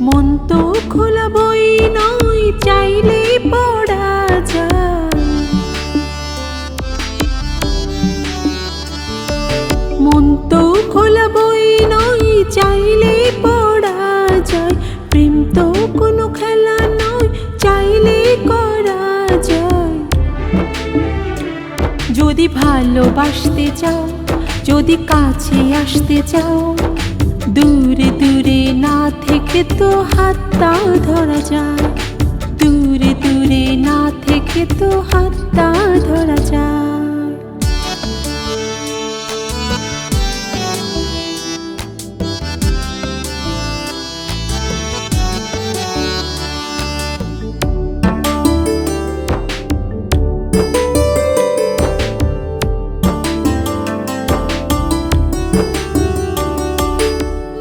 মন তো খোলা বই নয়, চাইলে পড়া যায়। মন তো খোলা বই নয়, চাইলে পড়া যায়। প্রেম তো কোনো খেলা নয়, চাইলে করা যায়। যদি ভালোবাসতে চাও, যদি কাছে আসতে চাও, দূরে দূরে না থেকে তো হাতটা ধরা যায়। দূরে দূরে না থেকে তো হাতটা ধরা যায়।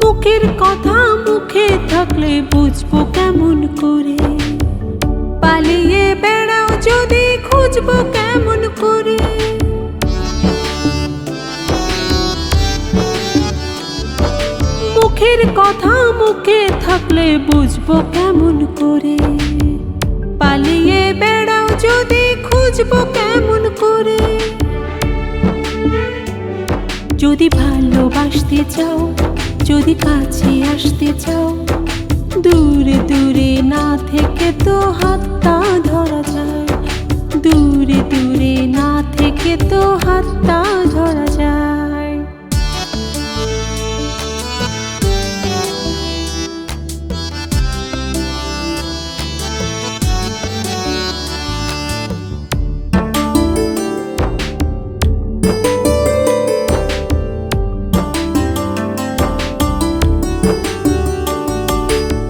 মুখের কথা মুখে থাকলে বুঝবো কেমন করে? পালিয়ে বেড়াও যদি খুঁজবো কেমন করে? মুখের কথা মুখে থাকলে বুঝবো কেমন করে? পালিয়ে বেড়াও যদি খুঁজবো কেমন করে? যদি ভালোবাসতে চাও, যদি কাছে আসতে চাও, দূরে দূরে না থেকে তো হাতটা ধরা যায়। দূরে দূরে না থেকে তো হাতটা ধরা যায়।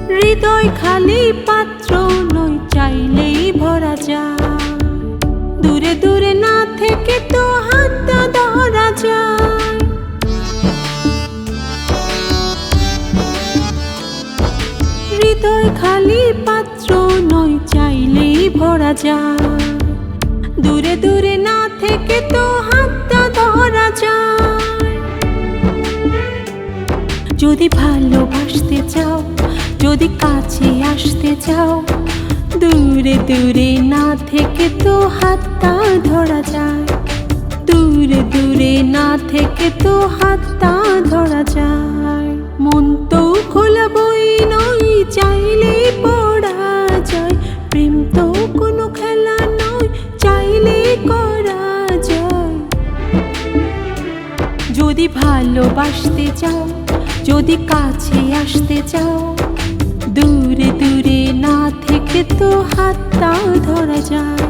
হৃদয় খালি পাত্র নয়, চাইলেই ভরা যায়। দূরে দূরে না থেকে তো হাতটা ধরা যায়। হৃদয় খালি পাত্র নয়, চাইলেই ভরা যায়। দূরে দূরে না থেকে তো হাতটা ধরা যায়। যদি ভালোবাসতে চাও, যদি কাছে আসতে চাও, দূরে দূরে না থেকে তো হাতটা ধরা যায়। দূরে দূরে না থেকে তো হাতটা ধরা যায়। মন তো খোলা বই নয়, চাইলে পড়া যায়। প্রেম তো কোনো খেলা নয়, চাইলে করা যায়। যদি ভালোবাসতে চাও, যদি কাছে আসতে চাও, দূরে দূরে না থেকে তো হাতটা ধরা যায়।